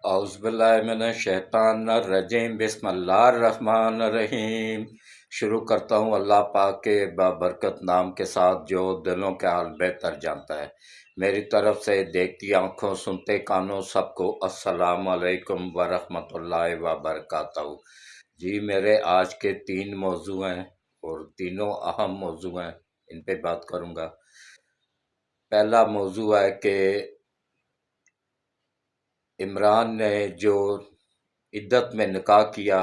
اعوذ باللہ من الشیطان الرجیم، بسم اللہ الرحمن الرحیم۔ شروع کرتا ہوں اللہ پاک کے بابرکت نام کے ساتھ جو دلوں کے حال بہتر جانتا ہے۔ میری طرف سے دیکھتی آنکھوں سنتے کانوں سب کو السلام علیکم ورحمۃ اللہ وبرکاتہ۔ جی میرے آج کے 3 موضوع ہیں اور تینوں اہم موضوع ہیں، ان پہ بات کروں گا۔ پہلا موضوع ہے کہ عمران نے جو عدت میں نکاح کیا،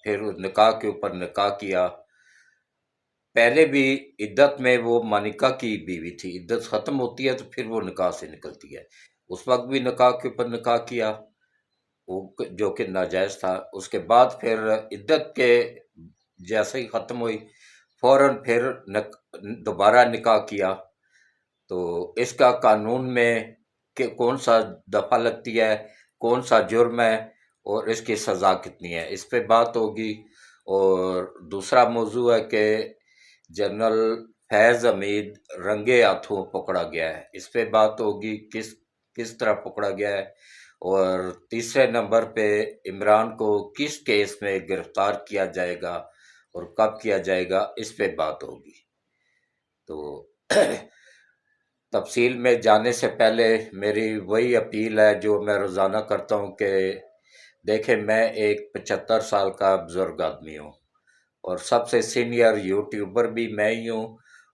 پھر نکاح کے اوپر نکاح کیا۔ پہلے بھی عدت میں وہ مانکہ کی بیوی تھی، عدت ختم ہوتی ہے تو پھر وہ نکاح سے نکلتی ہے۔ اس وقت بھی نکاح کے اوپر نکاح کیا جو کہ ناجائز تھا۔ اس کے بعد پھر عدت کے جیسے ہی ختم ہوئی فوراً پھر دوبارہ نکاح کیا۔ تو اس کا قانون میں کہ کون سا دفعہ لگتی ہے، کون سا جرم ہے اور اس کی سزا کتنی ہے، اس پہ بات ہوگی۔ اور دوسرا موضوع ہے کہ جنرل فیض حمید رنگے ہاتھوں پکڑا گیا ہے، اس پہ بات ہوگی، کس طرح پکڑا گیا ہے۔ اور تیسرے نمبر پہ عمران کو کس کیس میں گرفتار کیا جائے گا اور کب کیا جائے گا، اس پہ بات ہوگی۔ تو تفصیل میں جانے سے پہلے میری وہی اپیل ہے جو میں روزانہ کرتا ہوں کہ دیکھیں، میں ایک 75 سال کا بزرگ آدمی ہوں اور سب سے سینئر یوٹیوبر بھی میں ہی ہوں،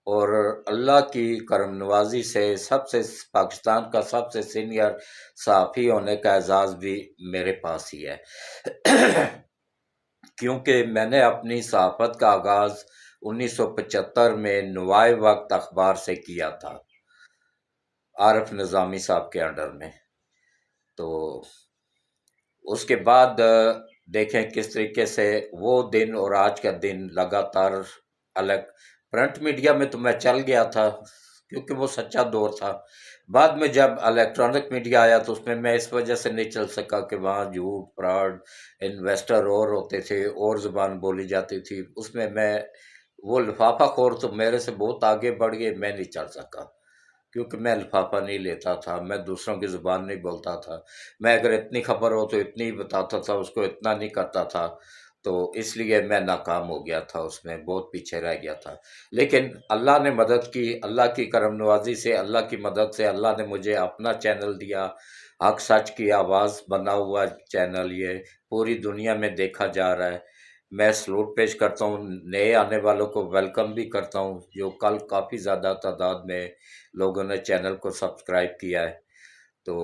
اور اللہ کی کرم نوازی سے پاکستان کا سب سے سینئر صحافی ہونے کا اعزاز بھی میرے پاس ہی ہے کیونکہ میں نے اپنی صحافت کا آغاز 1975 میں نوائے وقت اخبار سے کیا تھا، عارف نظامی صاحب کے انڈر میں۔ تو اس کے بعد دیکھیں کس طریقے سے وہ دن اور آج کا دن لگاتار پرنٹ میڈیا میں تو میں چل گیا تھا کیونکہ وہ سچا دور تھا۔ بعد میں جب الیکٹرانک میڈیا آیا تو اس میں اس وجہ سے نہیں چل سکا کہ وہاں جھوٹ فراڈ انویسٹر اور ہوتے تھے اور زبان بولی جاتی تھی، اس میں وہ لفافہ خور تو میرے سے بہت آگے بڑھ گئے، میں نہیں چل سکا کیونکہ میں لفافہ نہیں لیتا تھا، میں دوسروں کی زبان نہیں بولتا تھا، میں اگر اتنی خبر ہو تو اتنی ہی بتاتا تھا، اس کو اتنا نہیں کرتا تھا، تو اس لیے میں ناکام ہو گیا تھا، اس میں بہت پیچھے رہ گیا تھا۔ لیکن اللہ نے مدد کی، اللہ کی کرم نوازی سے، اللہ کی مدد سے اللہ نے مجھے اپنا چینل دیا، حق سچ کی آواز بنا ہوا چینل، یہ پوری دنیا میں دیکھا جا رہا ہے۔ میں سلوٹ پیش کرتا ہوں، نئے آنے والوں کو ویلکم بھی کرتا ہوں، جو کل کافی زیادہ تعداد میں لوگوں نے چینل کو سبسکرائب کیا ہے۔ تو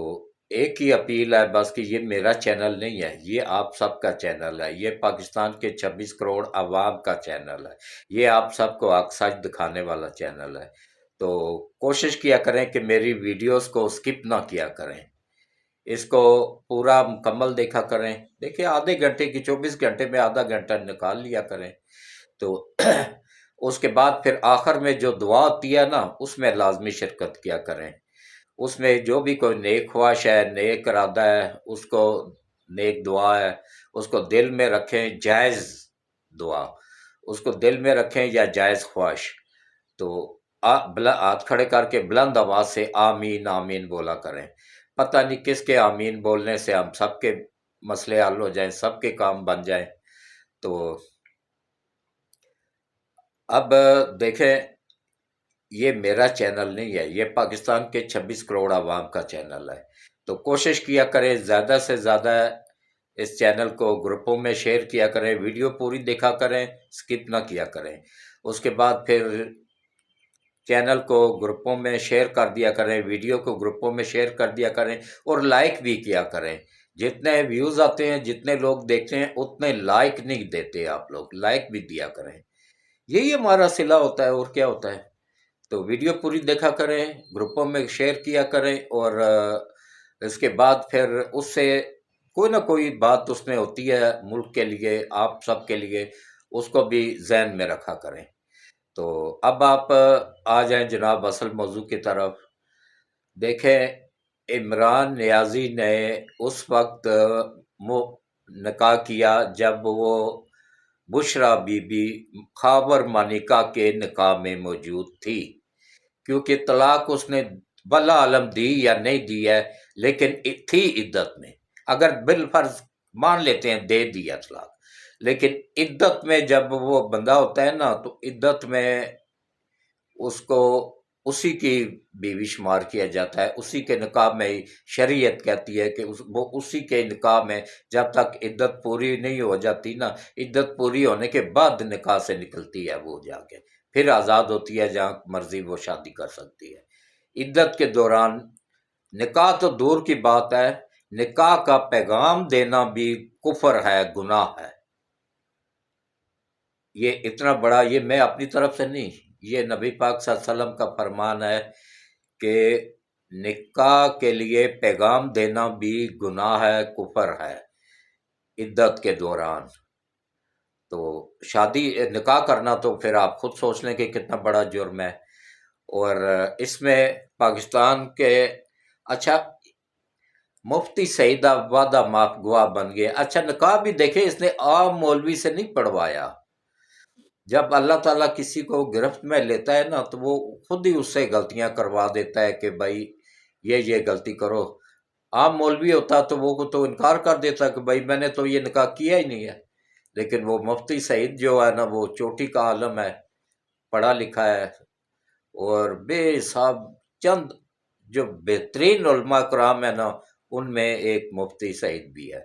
ایک ہی اپیل ہے بس کہ یہ میرا چینل نہیں ہے، یہ آپ سب کا چینل ہے، یہ پاکستان کے 26 کروڑ عوام کا چینل ہے، یہ آپ سب کو حق سچ دکھانے والا چینل ہے۔ تو کوشش کیا کریں کہ میری ویڈیوز کو سکپ نہ کیا کریں، اس کو پورا مکمل دیکھا کریں۔ دیکھیں آدھے گھنٹے کی 24 گھنٹے میں آدھا گھنٹہ نکال لیا کریں۔ تو اس کے بعد پھر آخر میں جو دعا ہوتی ہے نا، اس میں لازمی شرکت کیا کریں۔ اس میں جو بھی کوئی نیک خواہش ہے، نیک ارادہ ہے، اس کو نیک دعا ہے، اس کو دل میں رکھیں، جائز دعا اس کو دل میں رکھیں یا جائز خواہش، تو ہاتھ کھڑے کر کے بلند آواز سے آمین آمین بولا کریں۔ پتہ نہیں کس کے آمین بولنے سے ہم سب کے مسئلے حل ہو جائیں، سب کے کام بن جائیں۔ تو اب دیکھیں، یہ میرا چینل نہیں ہے، یہ پاکستان کے 26 کروڑ عوام کا چینل ہے۔ تو کوشش کیا کریں زیادہ سے زیادہ اس چینل کو گروپوں میں شیئر کیا کریں، ویڈیو پوری دیکھا کریں، سکپ نہ کیا کریں۔ اس کے بعد پھر چینل کو گروپوں میں شیئر کر دیا کریں، ویڈیو کو گروپوں میں شیئر کر دیا کریں اور لائک بھی کیا کریں۔ جتنے ویوز آتے ہیں، جتنے لوگ دیکھتے ہیں، اتنے لائک نہیں دیتے، آپ لوگ لائک بھی دیا کریں، یہی ہمارا صلہ ہوتا ہے اور کیا ہوتا ہے۔ تو ویڈیو پوری دیکھا کریں، گروپوں میں شیئر کیا کریں، اور اس کے بعد پھر اس سے کوئی نہ کوئی بات اس میں ہوتی ہے ملک کے لیے، آپ سب کے لیے، اس کو بھی ذہن میں رکھا کریں۔ تو اب آپ آ جائیں جناب اصل موضوع کی طرف۔ دیکھیں عمران نیازی نے اس وقت نکاح کیا جب وہ بشرا بی بی خاور مانیکا کے نکاح میں موجود تھی، کیونکہ طلاق اس نے بلا عالم دی یا نہیں دی ہے، لیکن تھی عدت میں۔ اگر بالفرض مان لیتے ہیں دے دیا طلاق، لیکن عدت میں جب وہ بندہ ہوتا ہے نا تو عدت میں اس کو اسی کی بیوی شمار کیا جاتا ہے، اسی کے نکاح میں ہی شریعت کہتی ہے کہ وہ اسی کے نکاح میں جب تک عدت پوری نہیں ہو جاتی نا، عدت پوری ہونے کے بعد نکاح سے نکلتی ہے وہ جا کے، پھر آزاد ہوتی ہے، جہاں مرضی وہ شادی کر سکتی ہے۔ عدت کے دوران نکاح تو دور کی بات ہے، نکاح کا پیغام دینا بھی کفر ہے، گناہ ہے۔ یہ اتنا بڑا، یہ میں اپنی طرف سے نہیں، یہ نبی پاک صلی اللہ علیہ وسلم کا فرمان ہے کہ نکاح کے لیے پیغام دینا بھی گناہ ہے، کفر ہے عدت کے دوران۔ تو شادی نکاح کرنا تو پھر آپ خود سوچ لیں کہ کتنا بڑا جرم ہے۔ اور اس میں پاکستان کے، اچھا مفتی سعید وعدہ معاف گواہ بن گئے، اچھا نکاح بھی دیکھیں اس نے عام مولوی سے نہیں پڑھوایا۔ جب اللہ تعالیٰ کسی کو گرفت میں لیتا ہے نا تو وہ خود ہی اس سے غلطیاں کروا دیتا ہے کہ بھائی یہ غلطی کرو۔ عام مولوی ہوتا تو وہ تو انکار کر دیتا کہ بھائی میں نے تو یہ نکاح کیا ہی نہیں ہے، لیکن وہ مفتی سعید جو ہے نا وہ چوٹی کا عالم ہے، پڑھا لکھا ہے، اور بے حساب چند جو بہترین علماء کرام ہے نا ان میں ایک مفتی سعید بھی ہے،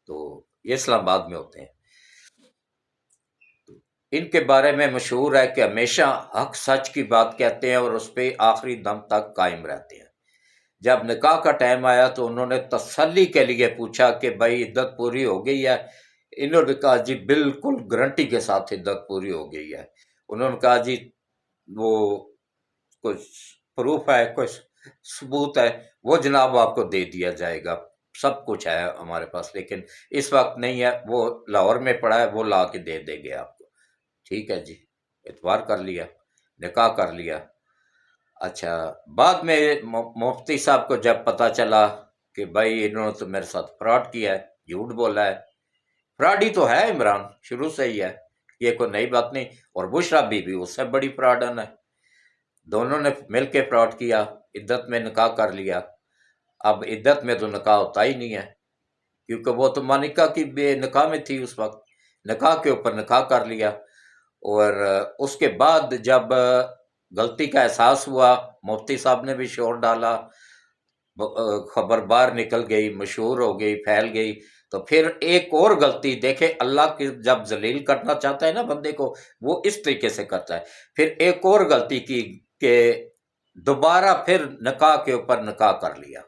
تو یہ اسلام آباد میں ہوتے ہیں۔ ان کے بارے میں مشہور ہے کہ ہمیشہ حق سچ کی بات کہتے ہیں اور اس پہ آخری دم تک قائم رہتے ہیں۔ جب نکاح کا ٹائم آیا تو انہوں نے تسلی کے لیے پوچھا کہ بھائی عدت پوری ہو گئی ہے؟ انہوں نے کہا جی بالکل گارنٹی کے ساتھ عدت پوری ہو گئی ہے۔ انہوں نے کہا جی وہ کچھ پروف ہے، کچھ ثبوت ہے، وہ جناب آپ کو دے دیا جائے گا، سب کچھ ہے ہمارے پاس، لیکن اس وقت نہیں ہے، وہ لاہور میں پڑا ہے، وہ لا کے دے دیں گے آپ کو۔ ٹھیک ہے جی، اعتبار کر لیا، نکاح کر لیا۔ اچھا بعد میں مفتی صاحب کو جب پتا چلا کہ بھائی انہوں نے تو میرے ساتھ فراڈ کیا ہے، جھوٹ بولا ہے، فراڈ ہی تو ہے عمران، شروع سے ہی ہے، یہ کوئی نئی بات نہیں، اور بشرا بی بھی اس سے بڑی فراڈن ہے، دونوں نے مل کے فراڈ کیا، عدت میں نکاح کر لیا۔ اب عدت میں تو نکاح ہوتا ہی نہیں ہے، کیونکہ وہ تو مانکہ کی بے نکاح میں تھی اس وقت، نکاح کے اوپر نکاح کر لیا۔ اور اس کے بعد جب غلطی کا احساس ہوا، مفتی صاحب نے بھی شور ڈالا، خبر باہر نکل گئی، مشہور ہو گئی، پھیل گئی، تو پھر ایک اور غلطی دیکھیں، اللہ کی جب ذلیل کرنا چاہتا ہے نا بندے کو وہ اس طریقے سے کرتا ہے۔ پھر ایک اور غلطی کی کہ دوبارہ پھر نکاح کے اوپر نکاح کر لیا،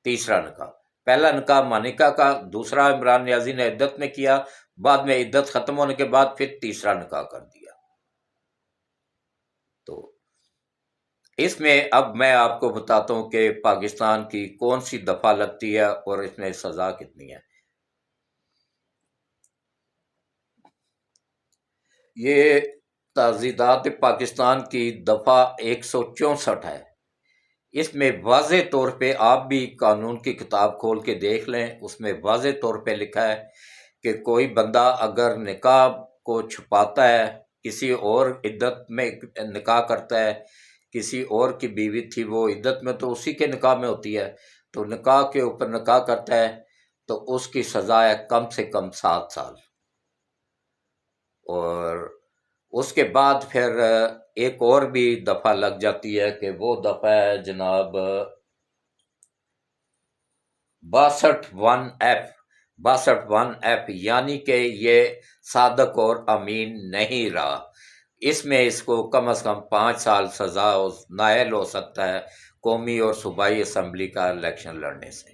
تیسرا نکاح، پہلا نکاح مانکہ کا، دوسرا عمران نیازی نے عدت میں کیا، بعد میں عدت ختم ہونے کے بعد پھر تیسرا نکاح کر دیا۔ تو اس میں اب میں آپ کو بتاتا ہوں کہ پاکستان کی کون سی دفعہ لگتی ہے اور اس میں سزا کتنی ہے۔ یہ تعزیرات پاکستان کی دفعہ 164 ہے۔ اس میں واضح طور پہ آپ بھی قانون کی کتاب کھول کے دیکھ لیں، اس میں واضح طور پہ لکھا ہے کہ کوئی بندہ اگر نکاح کو چھپاتا ہے، کسی اور عدت میں نکاح کرتا ہے، کسی اور کی بیوی تھی وہ عدت میں تو اسی کے نکاح میں ہوتی ہے، تو نکاح کے اوپر نکاح کرتا ہے تو اس کی سزا ہے کم سے کم 7 سال۔ اور اس کے بعد پھر ایک اور بھی دفعہ لگ جاتی ہے کہ وہ دفعہ ہے جناب 62(1)F، یعنی کہ یہ صادق اور امین نہیں رہا، اس میں اس کو کم از کم 5 سال سزا نائل ہو سکتا ہے قومی اور صوبائی اسمبلی کا الیکشن لڑنے سے۔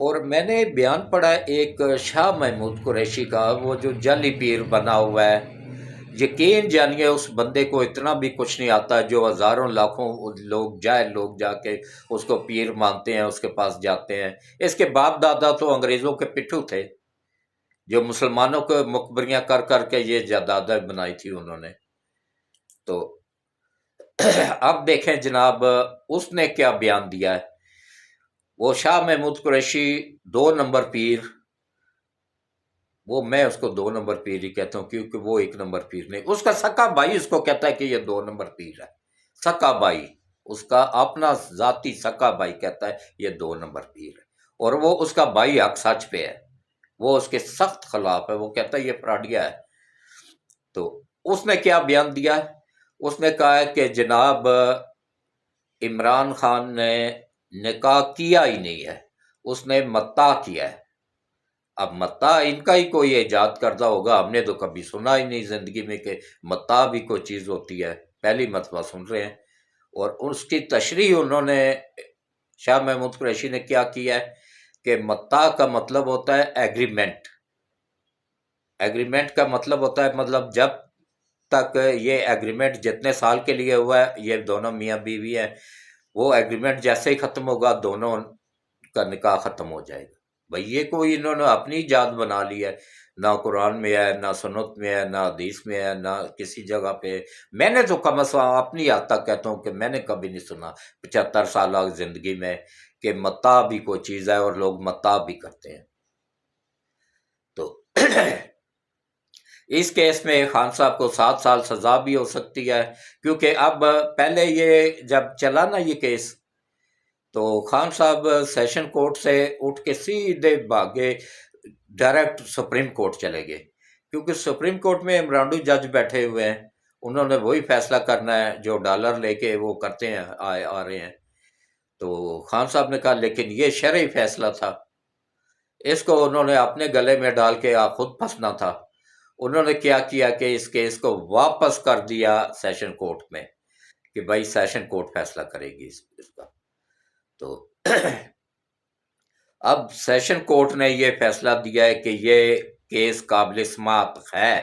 اور میں نے بیان پڑھا ایک شاہ محمود قریشی کا، وہ جو جعلی پیر بنا ہوا ہے، یقین جانیے اس بندے کو اتنا بھی کچھ نہیں آتا، جو ہزاروں لاکھوں لوگ جاہل لوگ جا کے اس کو پیر مانتے ہیں، اس کے پاس جاتے ہیں۔ اس کے باپ دادا تو انگریزوں کے پٹھو تھے، جو مسلمانوں کو مقبریاں کر کر کے یہ جائیدادیں بنائی تھی انہوں نے۔ تو اب دیکھیں جناب اس نے کیا بیان دیا ہے۔ وہ شاہ محمود قریشی 2 نمبر پیر، وہ میں اس کو 2 نمبر پیر ہی کہتا ہوں کیونکہ وہ 1 نمبر پیر نہیں، اس کا سکا بھائی اس کو کہتا ہے کہ یہ 2 نمبر پیر ہے، سکا بھائی۔ اس کا اپنا ذاتی سکا بھائی کہتا ہے یہ 2 نمبر پیر ہے، اور وہ اس کا بھائی حق سچ پہ ہے، وہ اس کے سخت خلاف ہے، وہ کہتا ہے یہ فراڈیا ہے۔ تو اس نے کیا بیان دیا ہے؟ اس نے کہا ہے کہ جناب عمران خان نے نکاح کیا ہی نہیں ہے، اس نے متا کیا ہے۔ اب متا ان کا ہی کوئی ایجاد کردہ ہوگا، ہم نے تو کبھی سنا ہی نہیں زندگی میں کہ متا بھی کوئی چیز ہوتی ہے، پہلی مرتبہ سن رہے ہیں۔ اور اس کی تشریح انہوں نے، شاہ محمود قریشی نے کیا کیا ہے کہ متا کا مطلب ہوتا ہے ایگریمنٹ۔ ایگریمنٹ کا مطلب ہوتا ہے، مطلب جب تک یہ ایگریمنٹ جتنے سال کے لیے ہوا ہے، یہ دونوں میاں بیوی ہیں، وہ ایگریمنٹ جیسے ہی ختم ہوگا دونوں کا نکاح ختم ہو جائے گا۔ بھئی یہ کوئی انہوں نے اپنی ایجاد بنا لی ہے، نہ قرآن میں ہے، نہ سنت میں ہے، نہ حدیث میں ہے، نہ کسی جگہ پہ۔ میں نے تو کم از کم اپنی حد تک کہتا ہوں کہ میں نے کبھی نہیں سنا 75 سالہ زندگی میں کہ متا بھی کوئی چیز ہے اور لوگ متا بھی کرتے ہیں۔ تو اس کیس میں خان صاحب کو 7 سال سزا بھی ہو سکتی ہے، کیونکہ اب پہلے یہ جب چلا نا یہ کیس، تو خان صاحب سیشن کورٹ سے اٹھ کے سیدھے بھاگے ڈائریکٹ سپریم کورٹ چلے گئے، کیونکہ سپریم کورٹ میں عمرانڈو جج بیٹھے ہوئے ہیں، انہوں نے وہی فیصلہ کرنا ہے جو ڈالر لے کے وہ کرتے ہیں، آ رہے ہیں۔ تو خان صاحب نے کہا لیکن یہ شرعی فیصلہ تھا، اس کو انہوں نے اپنے گلے میں ڈال کے خود پھنسنا تھا۔ انہوں نے کیا کیا کہ اس کیس کو واپس کر دیا سیشن کورٹ میں کہ بھائی سیشن کورٹ فیصلہ کرے گی اس کا۔ تو اب سیشن کورٹ نے یہ فیصلہ دیا ہے کہ یہ کیس قابل سماعت ہے۔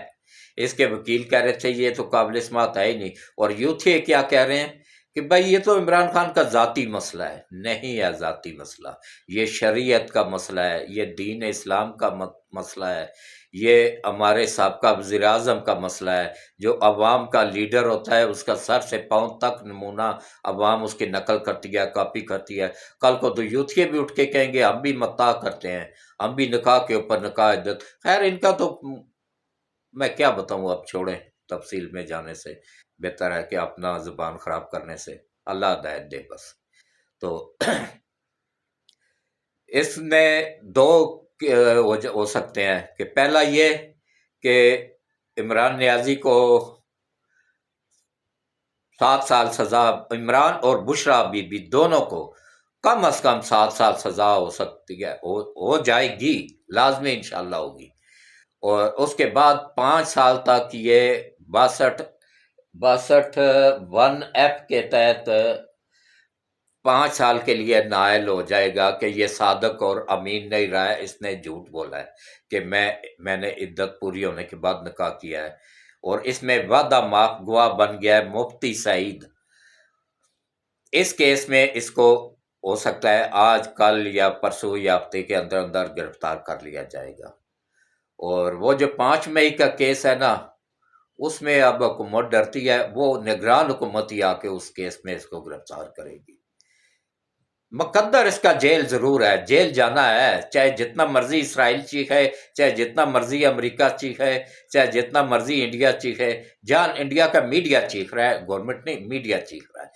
اس کے وکیل کہہ رہے تھے یہ تو قابل سماعت ہے ہی نہیں، اور یوتھی کیا کہہ رہے ہیں کہ بھائی یہ تو عمران خان کا ذاتی مسئلہ ہے۔ نہیں ہے ذاتی مسئلہ، یہ شریعت کا مسئلہ ہے، یہ دین اسلام کا مسئلہ ہے، یہ ہمارے سابقہ وزیر اعظم کا مسئلہ ہے۔ جو عوام کا لیڈر ہوتا ہے اس کا سر سے پاؤں تک نمونہ عوام اس کی نقل کرتی ہے، کاپی کرتی ہے۔ کل کو تو یوتھیے بھی اٹھ کے کہیں گے ہم بھی متا کرتے ہیں، ہم بھی نکاح کے اوپر نکاح عدت۔ خیر ان کا تو میں کیا بتاؤں، اب چھوڑیں، تفصیل میں جانے سے بہتر ہے کہ اپنا زبان خراب کرنے سے اللہ ہدایت دے بس۔ تو اس میں 2 ہو سکتے ہیں کہ پہلا یہ کہ عمران نیازی کو 7 سال سزا، عمران اور بشرا بی بی دونوں کو کم از کم 7 سال سزا ہو سکتی ہے، ہو جائے گی، لازمی انشاءاللہ ہوگی۔ اور اس کے بعد 5 سال تک یہ 62(1)(f) کے تحت 5 سال کے لیے نائل ہو جائے گا کہ یہ صادق اور امین نہیں رہا ہے، اس نے جھوٹ بولا ہے کہ میں نے عدت پوری ہونے کے بعد نکاح کیا ہے۔ اور اس میں وعدہ ماف گواہ بن گیا ہے مفتی سعید۔ اس کیس میں اس کو ہو سکتا ہے آج کل یا پرسوں یا ہفتے کے اندر اندر گرفتار کر لیا جائے گا۔ اور وہ جو 5 مئی کا کیس ہے نا، اس میں اب حکومت ڈرتی ہے، وہ نگران حکومت ہی آ کے اس کیس میں اس کو گرفتار کرے گی۔ مقدر اس کا جیل ضرور ہے، جیل جانا ہے، چاہے جتنا مرضی اسرائیل چیخے، چاہے جتنا مرضی امریکہ چیخے، چاہے جتنا مرضی انڈیا چیخے۔ جان انڈیا کا میڈیا چیخ رہا ہے، گورنمنٹ نہیں، میڈیا چیخ رہا ہے،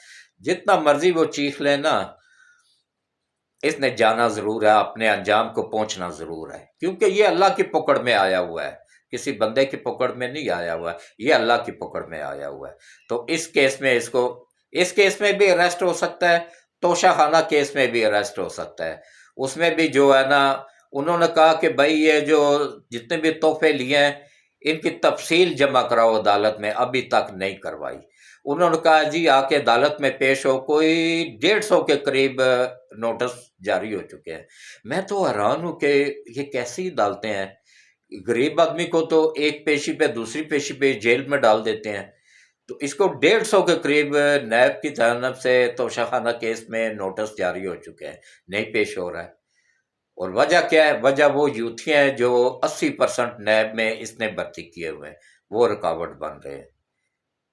جتنا مرضی وہ چیخ لے نا، اس نے جانا ضرور ہے، اپنے انجام کو پہنچنا ضرور ہے، کیونکہ یہ اللہ کی پکڑ میں آیا ہوا ہے، کسی بندے کی پکڑ میں نہیں آیا ہوا ہے، یہ اللہ کی پکڑ میں آیا ہوا ہے۔ تو اس کیس میں اس کیس میں بھی اریسٹ ہو سکتا ہے، توشہ خانہ کیس میں بھی اریسٹ ہو سکتا ہے۔ اس میں بھی جو ہے نا، انہوں نے کہا کہ بھائی یہ جو جتنے بھی تحفے لیے ہیں ان کی تفصیل جمع کراؤ عدالت میں، ابھی تک نہیں کروائی۔ انہوں نے کہا جی آ کے عدالت میں پیش ہو، کوئی 150 کے قریب نوٹس جاری ہو چکے ہیں۔ میں تو حیران ہوں کہ یہ کیسی عدالتیں ہیں، غریب آدمی کو تو ایک پیشی پہ دوسری پیشی پہ جیل میں ڈال دیتے ہیں، تو اس کو 150 کے قریب نیب کی جانب سے توشہ خانہ کیس میں نوٹس جاری ہو چکے ہیں، نہیں پیش ہو رہا ہے۔ اور وجہ کیا ہے؟ وجہ وہ یوتھی ہیں جو 80% نیب میں اس نے بھرتی کیے ہوئے ہیں، وہ رکاوٹ بن رہے ہیں۔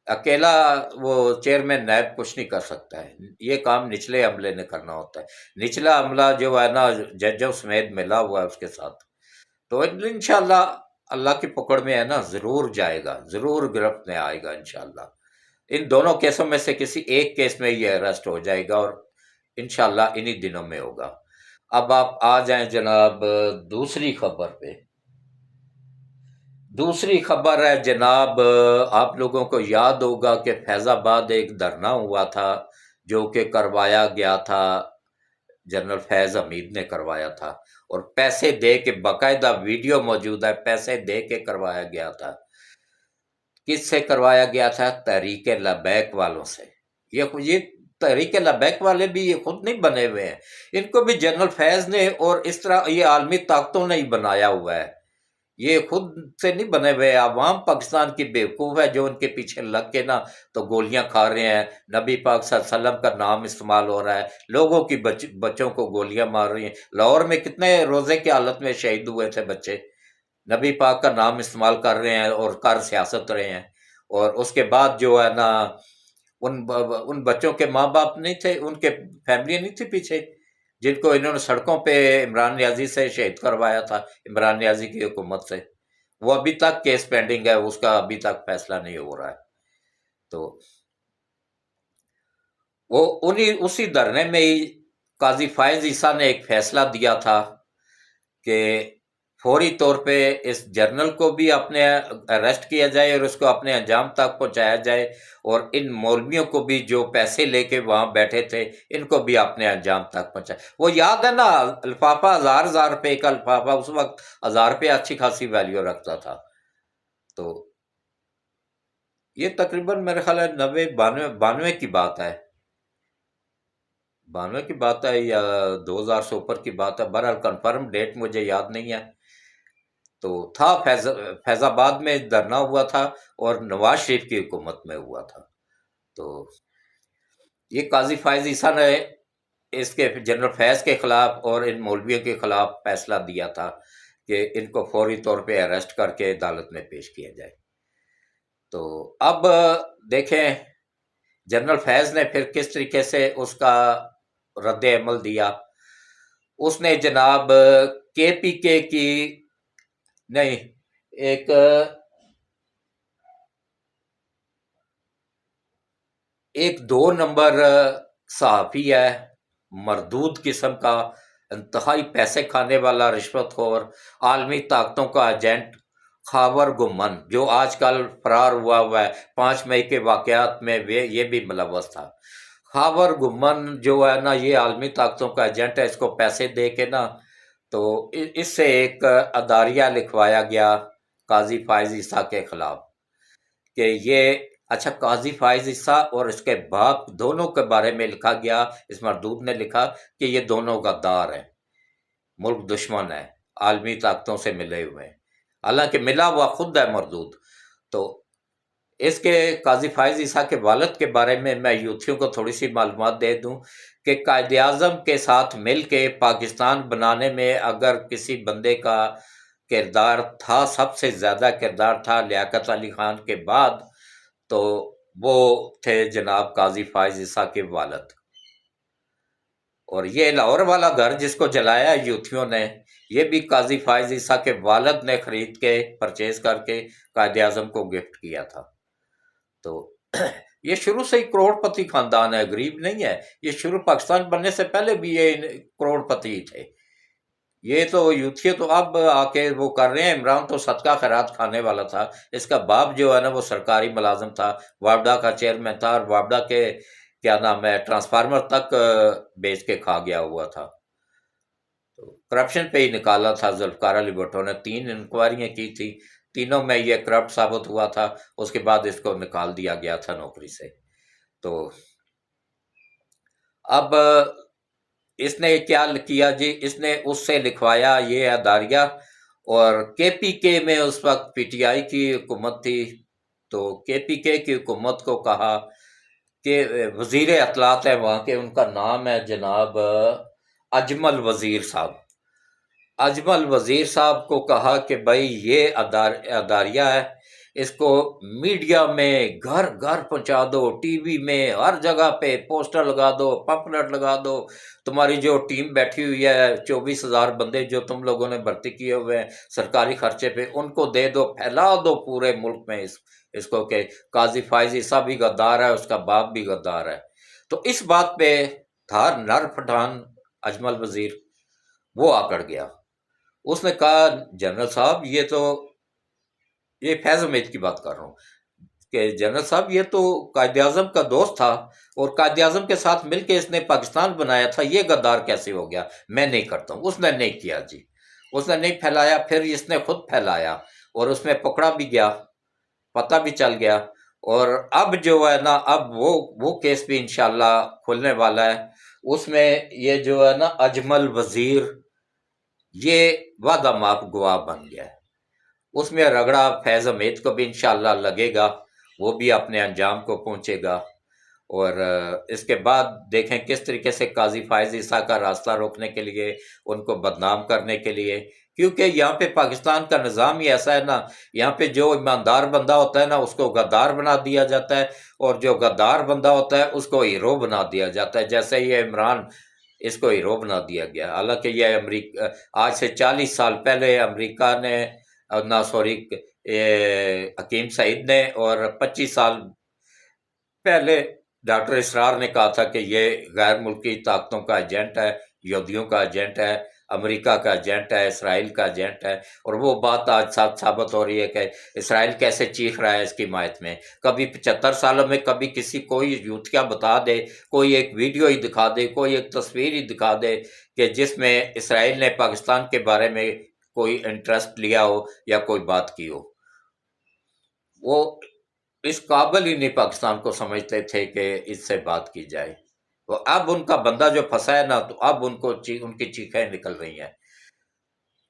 اکیلا وہ چیئرمین نیب کچھ نہیں کر سکتا ہے، یہ کام نچلے عملے نے کرنا ہوتا ہے۔ نچلا عملہ جو ہے نا ججوں سمیت ملا ہوا ہے اس کے ساتھ، تو انشاءاللہ اللہ کی پکڑ میں ہے نا، ضرور جائے گا، ضرور گرفت میں آئے گا انشاءاللہ۔ ان دونوں کیسوں میں سے کسی ایک کیس میں یہ اریسٹ ہو جائے گا، اور انشاءاللہ انہی دنوں میں ہوگا۔ اب آپ آ جائیں جناب دوسری خبر پہ۔ دوسری خبر ہے جناب، آپ لوگوں کو یاد ہوگا کہ فیض آباد ایک دھرنا ہوا تھا جو کہ کروایا گیا تھا، جنرل فیض حمید نے کروایا تھا، اور پیسے دے کے، باقاعدہ ویڈیو موجود ہے، پیسے دے کے کروایا گیا تھا۔ کس سے کروایا گیا تھا؟ تحریک لبیک والوں سے۔ یہ تحریک لبیک والے بھی یہ خود نہیں بنے ہوئے ہیں، ان کو بھی جنرل فیض نے اور اس طرح یہ عالمی طاقتوں نے ہی بنایا ہوا ہے، یہ خود سے نہیں بنے ہوئے۔ عوام پاکستان کی بیوقوف ہے جو ان کے پیچھے لگ کے نا تو گولیاں کھا رہے ہیں، نبی پاک صلی اللہ علیہ وسلم کا نام استعمال ہو رہا ہے، لوگوں کی بچوں کو گولیاں مار رہی ہیں۔ لاہور میں کتنے روزے کی حالت میں شہید ہوئے تھے بچے، نبی پاک کا نام استعمال کر رہے ہیں اور کر سیاست رہے ہیں، اور اس کے بعد جو ہے نا ان بچوں کے ماں باپ نہیں تھے، ان کے فیملی نہیں تھی پیچھے، جن کو انہوں نے سڑکوں پہ عمران نیازی سے شہید کروایا تھا، عمران نیازی کی حکومت سے۔ وہ ابھی تک کیس پینڈنگ ہے، اس کا ابھی تک فیصلہ نہیں ہو رہا ہے۔ تو وہ اسی دھرنے میں ہی قاضی فائز عیسیٰ نے ایک فیصلہ دیا تھا کہ فوری طور پہ اس جرنل کو بھی اپنے اریسٹ کیا جائے اور اس کو اپنے انجام تک پہنچایا جائے، اور ان مولویوں کو بھی جو پیسے لے کے وہاں بیٹھے تھے ان کو بھی اپنے انجام تک پہنچائے۔ وہ یاد ہے نا، لفافہ ہزار روپے کا لفافہ، اس وقت 1000 روپے اچھی خاصی ویلیو رکھتا تھا۔ تو یہ تقریباً میرے خیال ہے 92 کی بات ہے، 92 کی بات ہے یا 2000 سے اوپر کی بات ہے، بہرحال کنفرم ڈیٹ مجھے یاد نہیں ہے۔ تو تھا فیض آباد میں دھرنا ہوا تھا اور نواز شریف کی حکومت میں ہوا تھا۔ تو یہ قاضی فائز عیسیٰ نے اس کے جنرل فیض کے خلاف اور ان مولویوں کے خلاف فیصلہ دیا تھا کہ ان کو فوری طور پہ اریسٹ کر کے عدالت میں پیش کیا جائے۔ تو اب دیکھیں جنرل فیض نے پھر کس طریقے سے اس کا رد عمل دیا۔ اس نے جناب کے پی کے کی نہیں، ایک 2 نمبر صحافی ہے، مردود قسم کا، انتہائی پیسے کھانے والا، رشوت خور، عالمی طاقتوں کا ایجنٹ، خاور گمن، جو آج کل فرار ہوا ہے، 5 مئی کے واقعات میں یہ بھی ملوث تھا۔ خاور گمن جو ہے نا یہ عالمی طاقتوں کا ایجنٹ ہے، اس کو پیسے دے کے نا تو اس سے ایک اداریہ لکھوایا گیا قاضی فائز عیسیٰ کے خلاف کہ یہ اچھا، قاضی فائز عیسیٰ اور اس کے باپ دونوں کے بارے میں لکھا گیا، اس مردود نے لکھا کہ یہ دونوں غدار ہیں، ملک دشمن ہے، عالمی طاقتوں سے ملے ہوئے ہیں، حالانکہ ملا ہوا خود ہے مردود۔ تو اس کے قاضی فائز عیسیٰ کے والد کے بارے میں یوتھیوں کو تھوڑی سی معلومات دے دوں کہ قائد اعظم کے ساتھ مل کے پاکستان بنانے میں اگر کسی بندے کا کردار تھا، سب سے زیادہ کردار تھا لیاقت علی خان کے بعد، تو وہ تھے جناب قاضی فائز عیسیٰ کے والد۔ اور یہ لاہور والا گھر جس کو جلایا یوتھیوں نے، یہ بھی قاضی فائز عیسیٰ کے والد نے خرید کے پرچیز کر کے قائد اعظم کو گفٹ کیا تھا۔ تو یہ شروع سے ہی کروڑ پتی خاندان ہے، غریب نہیں ہے، یہ شروع پاکستان بننے سے پہلے بھی یہ کروڑ پتی تھے۔ یہ تو یوتھی تو اب آ کے وہ کر رہے ہیں، عمران تو صدقہ خیرات کھانے والا تھا، اس کا باپ جو ہے نا وہ سرکاری ملازم تھا، وابڈا کا چیئرمین تھا، اور وابڈا کے کیا نام ہے ٹرانسفارمر تک بیچ کے کھا گیا ہوا تھا۔ تو کرپشن پہ ہی نکالا تھا ذوالفقار علی بھٹو نے، 3 انکوائریاں کی تھی، تینوں میں یہ کرپٹ ثابت ہوا تھا، اس کے بعد اس کو نکال دیا گیا تھا نوکری سے۔ تو اب اس نے کیا کیا جی، اس نے اس سے لکھوایا یہ اداریہ، اور کے پی کے میں اس وقت پی ٹی آئی کی حکومت تھی، تو کے پی کے کی حکومت کو کہا کہ وزیر اطلاعات ہے وہاں کے، ان کا نام ہے جناب اجمل وزیر صاحب، اجمل وزیر صاحب کو کہا کہ بھائی یہ اداریہ ہے، اس کو میڈیا میں گھر گھر پہنچا دو، ٹی وی میں ہر جگہ پہ پوسٹر لگا دو، پمفلٹ لگا دو، تمہاری جو ٹیم بیٹھی ہوئی ہے 24,000 بندے جو تم لوگوں نے بھرتی کیے ہوئے ہیں سرکاری خرچے پہ، ان کو دے دو، پھیلا دو پورے ملک میں اس کو کہ قاضی فائز عیسیٰ بھی غدار ہے، اس کا باپ بھی غدار ہے۔ تو اس بات پہ تھا نر پٹھان اجمل وزیر، وہ آکڑ گیا۔ اس نے کہا جنرل صاحب یہ فیض حمید کی بات کر رہا ہوں کہ جنرل صاحب یہ تو قائد اعظم کا دوست تھا اور قائد اعظم کے ساتھ مل کے اس نے پاکستان بنایا تھا، یہ غدار کیسے ہو گیا؟ میں نہیں کرتا ہوں۔ اس نے نہیں کیا جی، اس نے نہیں پھیلایا، پھر اس نے خود پھیلایا اور اس میں پکڑا بھی گیا، پتہ بھی چل گیا۔ اور اب جو ہے نا، اب وہ کیس بھی انشاءاللہ کھلنے والا ہے۔ اس میں یہ جو ہے نا اجمل وزیر یہ وعدہ ماف گواہ بن گیا ہے۔ اس میں رگڑا فیض حمید کو بھی انشاءاللہ لگے گا، وہ بھی اپنے انجام کو پہنچے گا۔ اور اس کے بعد دیکھیں کس طریقے سے قاضی فائز عیسیٰ کا راستہ روکنے کے لیے، ان کو بدنام کرنے کے لیے، کیونکہ یہاں پہ پاکستان کا نظام ہی ایسا ہے نا، یہاں پہ جو ایماندار بندہ ہوتا ہے نا اس کو غدار بنا دیا جاتا ہے، اور جو غدار بندہ ہوتا ہے اس کو ہیرو بنا دیا جاتا ہے۔ جیسے یہ عمران، اس کو ہیرو بنا دیا گیا، حالانکہ یہ امریکہ آج سے 40 سال پہلے امریکہ نے حکیم سعید نے، اور 25 سال پہلے ڈاکٹر اسرار نے کہا تھا کہ یہ غیر ملکی طاقتوں کا ایجنٹ ہے، یہودیوں کا ایجنٹ ہے، امریکہ کا ایجنٹ ہے، اسرائیل کا ایجنٹ ہے۔ اور وہ بات آج ثابت ہو رہی ہے کہ اسرائیل کیسے چیخ رہا ہے اس کی حمایت میں۔ کبھی 75 سالوں میں کبھی کوئی یوتھیا بتا دے، کوئی ایک ویڈیو ہی دکھا دے، کوئی ایک تصویر ہی دکھا دے کہ جس میں اسرائیل نے پاکستان کے بارے میں کوئی انٹرسٹ لیا ہو یا کوئی بات کی ہو۔ وہ اس قابل ہی نہیں پاکستان کو سمجھتے تھے کہ اس سے بات کی جائے۔ تو اب ان کا بندہ جو پھنسا ہے نا، تو اب ان کی چیخیں نکل رہی ہیں،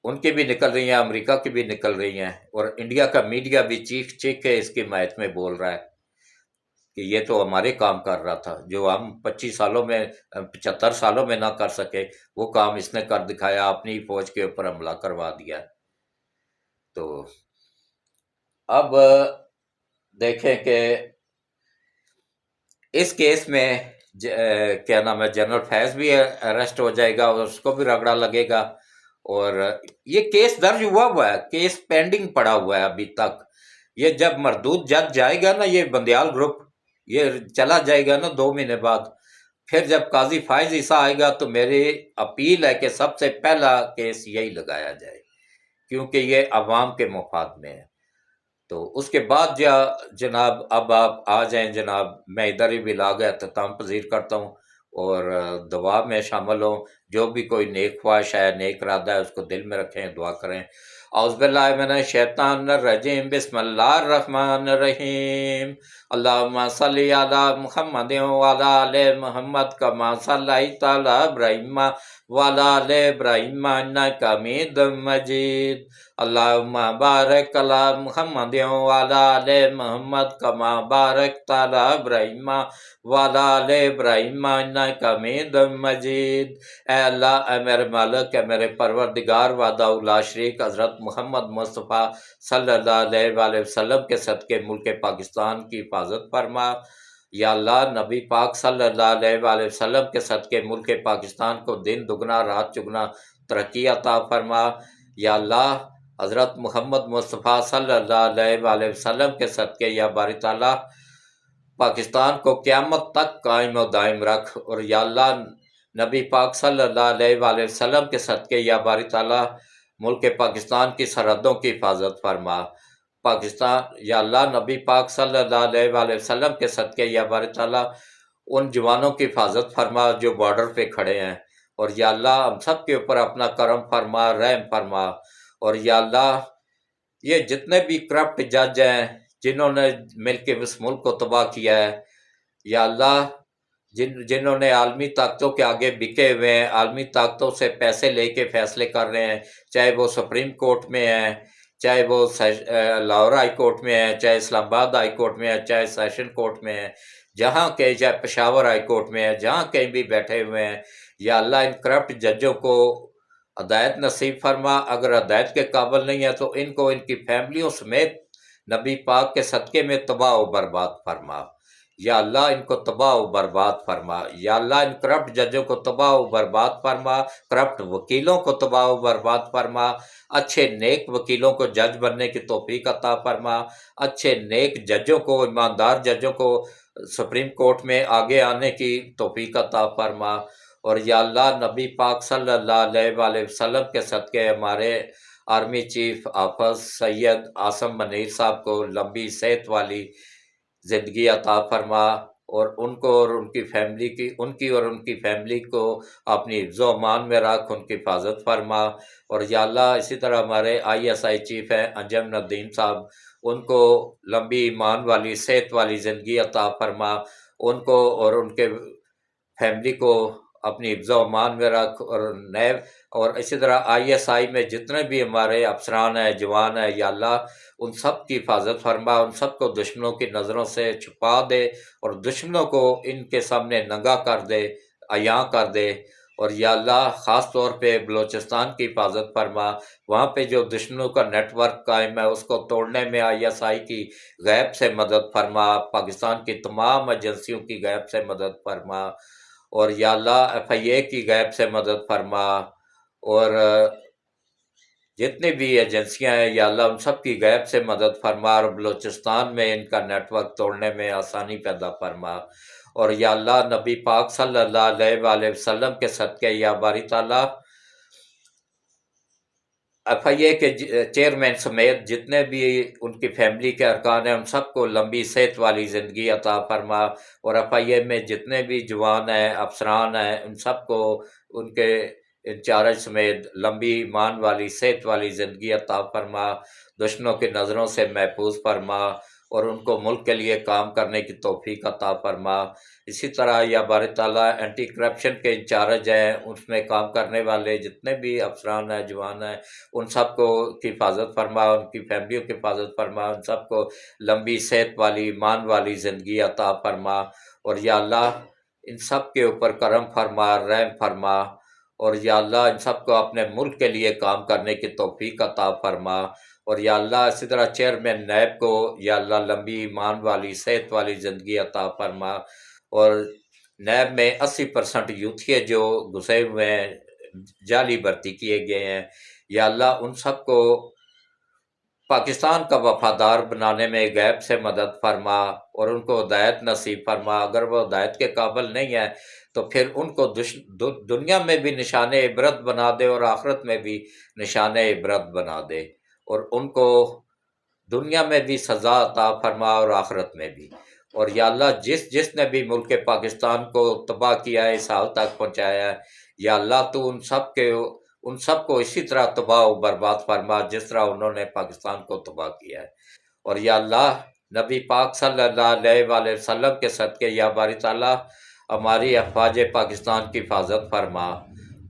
ان کی بھی نکل رہی ہیں، امریکہ کی بھی نکل رہی ہیں، اور انڈیا کا میڈیا بھی چیخ کے اس کی حمایت میں بول رہا ہے کہ یہ تو ہمارے کام کر رہا تھا جو ہم 25 سالوں میں 75 سالوں میں نہ کر سکے، وہ کام اس نے کر دکھایا، اپنی فوج کے اوپر حملہ کروا دیا۔ تو اب دیکھیں کہ اس کیس میں کیا نام ہے، جنرل فیض بھی اریسٹ ہو جائے گا اور اس کو بھی رگڑا لگے گا، اور یہ کیس درج ہوا ہے، کیس پینڈنگ پڑا ہوا ہے ابھی تک۔ یہ جب مردود جج جائے گا نا، یہ بندیال گروپ یہ چلا جائے گا نا 2 مہینے بعد، پھر جب قاضی فائز عیسیٰ آئے گا تو میری اپیل ہے کہ سب سے پہلا کیس یہی لگایا جائے، کیونکہ یہ عوام کے مفاد میں ہے۔ تو اس کے بعد جناب اب آپ آ جائیں جناب، میں ادھر ہی بلاغ اختتام پذیر کرتا ہوں، اور دعا میں شامل ہوں۔ جو بھی کوئی نیک خواہش ہے، نیک ارادہ ہے، اس کو دل میں رکھیں، دعا کریں۔ اعوذ باللہ من الشیطان الرجیم، بسم اللہ الرحمن الرحیم، اللہم صلی علی محمد وعلی آل محمد کما صلیت علی ابراہیم وعلی آل ابراہیم انک حمید مجید، اللہم بارک علی محمد وعلی آل محمد کما بارکت علی ابراہیم وعلی آل ابراہیم انک حمید مجید۔ اے اللہ، اے میرے مالک، اے میرے پروردگار، وحدہ لا شریک حضرت محمد مصطفیٰ صلی اللہ علیہ وآلہ وسلم کے صدقے ملک پاکستان کی حفاظت فرما۔ یا اللہ، نبی پاک صلی اللہ علیہ وآلہ وسلم کے صدقے ملک پاکستان کو دن دگنا رات چگنا ترقی عطا فرما۔ یا اللہ، حضرت محمد مصطفیٰ صلی اللہ علیہ وآلہ وسلم کے صدقے یا باری تعالیٰ پاکستان کو قیامت تک قائم و دائم رکھ، اور یا اللہ نبی پاک صلی اللہ علیہ وآلہ وسلم کے صدقے یا باری تعالیٰ ملک پاکستان کی سرحدوں کی حفاظت فرما۔ پاکستان، یا اللہ نبی پاک صلی اللہ علیہ وآلہ وسلم کے صدقے یا باری تعالیٰ ان جوانوں کی حفاظت فرما جو بارڈر پہ کھڑے ہیں، اور یا اللہ ہم سب کے اوپر اپنا کرم فرما، رحم فرما۔ اور یا اللہ یہ جتنے بھی کرپٹ جج ہیں جنہوں نے مل کے اس ملک کو تباہ کیا ہے، یا اللہ جنہوں نے عالمی طاقتوں کے آگے بکے ہوئے ہیں، عالمی طاقتوں سے پیسے لے کے فیصلے کر رہے ہیں، چاہے وہ سپریم کورٹ میں ہیں، چاہے وہ لاہور ہائی کورٹ میں ہیں، چاہے اسلام آباد ہائی کورٹ میں ہیں، چاہے سیشن کورٹ میں ہیں، جہاں کہیں، چاہے پشاور ہائی کورٹ میں ہیں، جہاں کہیں بھی بیٹھے ہوئے ہیں، یا اللہ ان کرپٹ ججوں کو ہدایت نصیب فرما۔ اگر ہدایت کے قابل نہیں ہے تو ان کو ان کی فیملیوں سمیت نبی پاک کے صدقے میں تباہ و برباد فرما۔ یا اللہ ان کو تباہ و برباد فرما۔ یا اللہ ان کرپٹ ججوں کو تباہ و برباد فرما، کرپٹ وکیلوں کو تباہ و برباد فرما، اچھے نیک وکیلوں کو جج بننے کی توفیق عطا فرما، اچھے نیک ججوں کو، ایماندار ججوں کو سپریم کورٹ میں آگے آنے کی توفیق عطا فرما۔ اور یا اللہ نبی پاک صلی اللہ علیہ وآلہ وسلم کے صدقے ہمارے آرمی چیف حافظ سید عاصم منیر صاحب کو لمبی صحت والی زندگی عطا فرما، اور ان کو اور ان کی فیملی کو اپنی حفظ و امان میں رکھ، ان کی حفاظت فرما۔ اور یا اللہ اسی طرح ہمارے ISI چیف ہیں انجم الدین صاحب، ان کو لمبی ایمان والی صحت والی زندگی عطا فرما، ان کو اور ان کے فیملی کو اپنی حفظ و امان میں رکھ۔ اور اسی طرح ISI میں جتنے بھی ہمارے افسران ہیں، جوان ہیں، یا اللہ ان سب کی حفاظت فرما، ان سب کو دشمنوں کی نظروں سے چھپا دے، اور دشمنوں کو ان کے سامنے ننگا کر دے، عیاں کر دے۔ اور یا اللہ خاص طور پہ بلوچستان کی حفاظت فرما، وہاں پہ جو دشمنوں کا نیٹ ورک قائم ہے اس کو توڑنے میں ISI کی غیب سے مدد فرما، پاکستان کی تمام ایجنسیوں کی غیب سے مدد فرما، اور یا اللہ FIA کی غیب سے مدد فرما، اور جتنی بھی ایجنسیاں ہیں یا اللہ ان سب کی غیب سے مدد فرما، اور بلوچستان میں ان کا نیٹ ورک توڑنے میں آسانی پیدا فرما۔ اور یا اللہ نبی پاک صلی اللہ علیہ وآلہ وسلم کے صدقے یا باری تعالیٰ FIA کے چیئرمین سمیت جتنے بھی ان کی فیملی کے ارکان ہیں ان سب کو لمبی صحت والی زندگی عطا فرما، اور FIA میں جتنے بھی جوان ہیں، افسران ہیں، ان سب کو ان کے انچارج سمیت لمبی ایمان والی صحت والی زندگی عطا فرما، دشمنوں کی نظروں سے محفوظ فرما، اور ان کو ملک کے لیے کام کرنے کی توفیق عطا فرما۔ اسی طرح یا باری تعالیٰ اینٹی کرپشن کے انچارج ہیں، اس میں کام کرنے والے جتنے بھی افسران ہیں، جوان ہیں، ان سب کو کی حفاظت فرما، ان کی فیملیوں کی حفاظت فرما، ان سب کو لمبی صحت والی ایمان والی زندگی عطا فرما۔ اور یا اللہ ان سب کے اوپر کرم فرما، رحم فرما، اور یا اللہ ان سب کو اپنے ملک کے لیے کام کرنے کی توفیق عطا فرما۔ اور یا اللہ اسی طرح چیئرمین نیب کو یا اللہ لمبی ایمان والی صحت والی زندگی عطا فرما، اور نیب میں 80% یوتھیے جو گھسے ہوئے ہیں، جعلی بھرتی کیے گئے ہیں، یا اللہ ان سب کو پاکستان کا وفادار بنانے میں غیب سے مدد فرما، اور ان کو ہدایت نصیب فرما۔ اگر وہ ہدایت کے قابل نہیں ہے تو پھر ان کو دنیا میں بھی نشان عبرت بنا دے، اور آخرت میں بھی نشان عبرت بنا دے، اور ان کو دنیا میں بھی سزا عطا فرما اور آخرت میں بھی۔ اور یا اللہ جس نے بھی ملک پاکستان کو تباہ کیا ہے، اس حال تک پہنچایا ہے، یا اللہ تو ان سب کو اسی طرح تباہ و برباد فرما جس طرح انہوں نے پاکستان کو تباہ کیا ہے۔ اور یا اللہ نبی پاک صلی اللہ علیہ وآلہ وسلم کے صدقے یا باری تعالیٰ ہماری افواج پاکستان کی حفاظت فرما،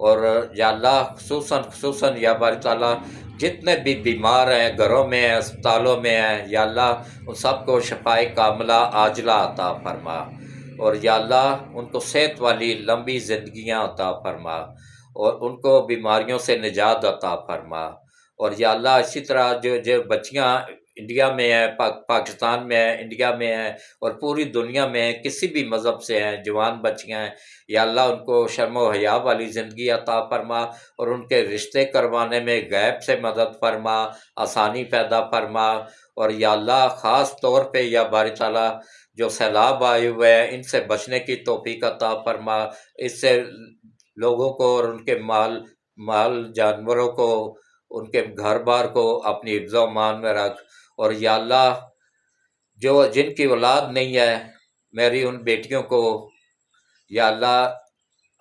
اور یا اللہ خصوصاً یا باری تعالیٰ جتنے بھی بیمار ہیں، گھروں میں ہیں، اسپتالوں میں ہیں، یا اللہ ان سب کو شفائے کاملہ عاجلہ عطا فرما، اور یا اللہ ان کو صحت والی لمبی زندگیاں عطا فرما، اور ان کو بیماریوں سے نجات عطا فرما۔ اور یا اللہ اسی طرح جو بچیاں انڈیا میں ہیں، پاکستان میں ہیں، انڈیا میں ہیں، اور پوری دنیا میں ہیں، کسی بھی مذہب سے ہیں، جوان بچیاں ہیں، یا اللہ ان کو شرم و حیا والی زندگی عطا فرما، اور ان کے رشتے کروانے میں غیب سے مدد فرما، آسانی پیدا فرما۔ اور یا اللہ خاص طور پہ یا باری تعالیٰ جو سیلاب آئے ہوئے ہیں ان سے بچنے کی توفیق عطا فرما، اس سے لوگوں کو اور ان کے مال جانوروں کو، ان کے گھر بار کو اپنی حفظ و امان میں رکھ۔ اور یا اللہ جن کی اولاد نہیں ہے، میری ان بیٹیوں کو یا اللہ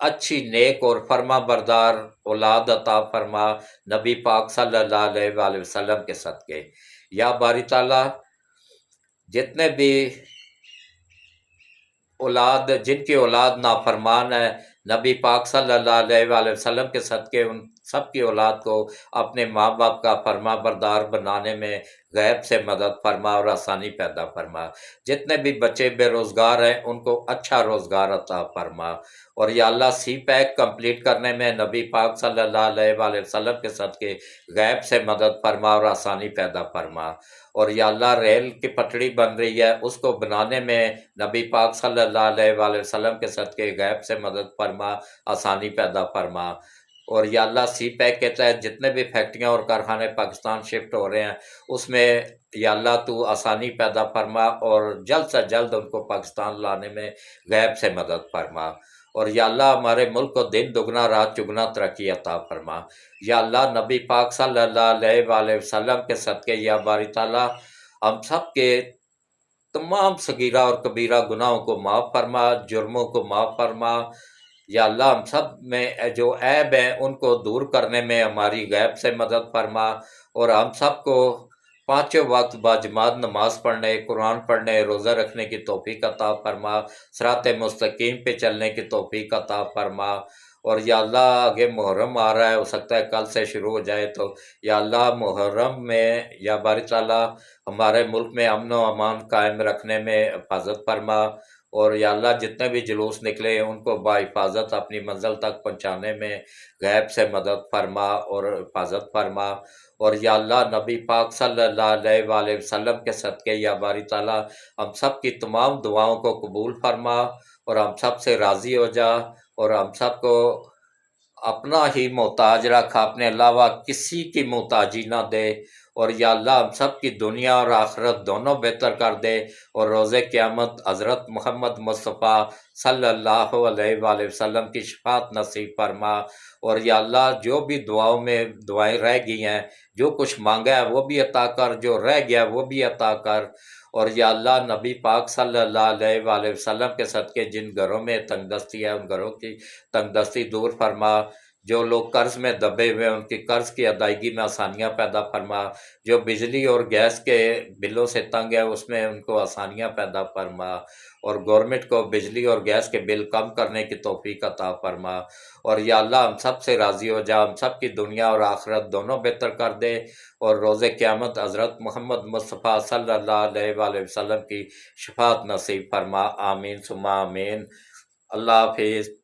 اچھی نیک اور فرما بردار اولاد عطا فرما، نبی پاک صلی اللہ علیہ وآلہ وسلم کے صدقے۔ یا باری تعالیٰ جتنے بھی جن کی اولاد نافرمان ہے، نبی پاک صلی اللہ علیہ وآلہ وسلم کے صدقے ان سب کی اولاد کو اپنے ماں باپ کا فرما بردار بنانے میں غیب سے مدد فرما اور آسانی پیدا فرما۔ جتنے بھی بچے بے روزگار ہیں ان کو اچھا روزگار عطا فرما، اور یا اللہ سی پیک کمپلیٹ کرنے میں نبی پاک صلی اللہ علیہ وآلہ وسلم کے صدقے غیب سے مدد فرما اور آسانی پیدا فرما۔ اور یا اللہ ریل کی پٹڑی بن رہی ہے اس کو بنانے میں نبی پاک صلی اللہ علیہ وآلہ وسلم کے صدقے غیب سے مدد فرما، آسانی پیدا فرما۔ اور یا اللہ سی پیک کے تحت جتنے بھی فیکٹریاں اور کارخانے پاکستان شفٹ ہو رہے ہیں اس میں یا اللہ تو آسانی پیدا فرما اور جلد سے جلد ان کو پاکستان لانے میں غیب سے مدد فرما۔ اور یا اللہ ہمارے ملک کو دن دگنا رات چگنا ترقی عطا فرما۔ یا اللہ نبی پاک صلی اللہ علیہ وآلہ وسلم کے صدقے یا باری تعالیٰ ہم سب کے تمام صغیرہ اور کبیرہ گناہوں کو معاف فرما، جرموں کو معاف فرما۔ یا اللہ ہم سب میں جو عیب ہیں ان کو دور کرنے میں ہماری غیب سے مدد فرما، اور ہم سب کو پانچوں وقت باجماعت نماز پڑھنے، قرآن پڑھنے، روزہ رکھنے کی توفیق عطا فرما، صراط مستقیم پہ چلنے کی توفیق عطا فرما۔ اور یا اللہ آگے محرم آ رہا ہے، ہو سکتا ہے کل سے شروع ہو جائے، تو یا اللہ محرم میں یا باری تعالیٰ ہمارے ملک میں امن و امان قائم رکھنے میں حفاظت فرما، اور یا اللہ جتنے بھی جلوس نکلے ان کو بحفاظت اپنی منزل تک پہنچانے میں غیب سے مدد فرما اور حفاظت فرما۔ اور یا اللہ نبی پاک صلی اللہ علیہ وآلہ وسلم کے صدقے یا باری تعالیٰ ہم سب کی تمام دعاؤں کو قبول فرما اور ہم سب سے راضی ہو جا، اور ہم سب کو اپنا ہی محتاج رکھ، اپنے علاوہ کسی کی محتاجی نہ دے، اور یا اللہ ہم سب کی دنیا اور آخرت دونوں بہتر کر دے، اور روز قیامت حضرت محمد مصطفیٰ صلی اللہ علیہ وآلہ وسلم کی شفاعت نصیب فرما۔ اور یا اللہ جو بھی دعاؤں میں دعائیں رہ گئی ہیں، جو کچھ مانگا ہے وہ بھی عطا کر، جو رہ گیا وہ بھی عطا کر۔ اور یا اللہ نبی پاک صلی اللہ علیہ وآلہ وسلم کے صدقے جن گھروں میں تنگ دستی ہے ان گھروں کی تنگ دستی دور فرما، جو لوگ قرض میں دبے ہوئے ہیں ان کی قرض کی ادائیگی میں آسانیاں پیدا فرما، جو بجلی اور گیس کے بلوں سے تنگ ہے اس میں ان کو آسانیاں پیدا فرما، اور گورنمنٹ کو بجلی اور گیس کے بل کم کرنے کی توفیق عطا فرما۔ اور یا اللہ ہم سب سے راضی ہو جا، ہم سب کی دنیا اور آخرت دونوں بہتر کر دے، اور روز قیامت حضرت محمد مصطفیٰ صلی اللہ علیہ وآلہ وسلم کی شفاعت نصیب فرما۔ آمین ثم آمین۔ اللہ حافظ۔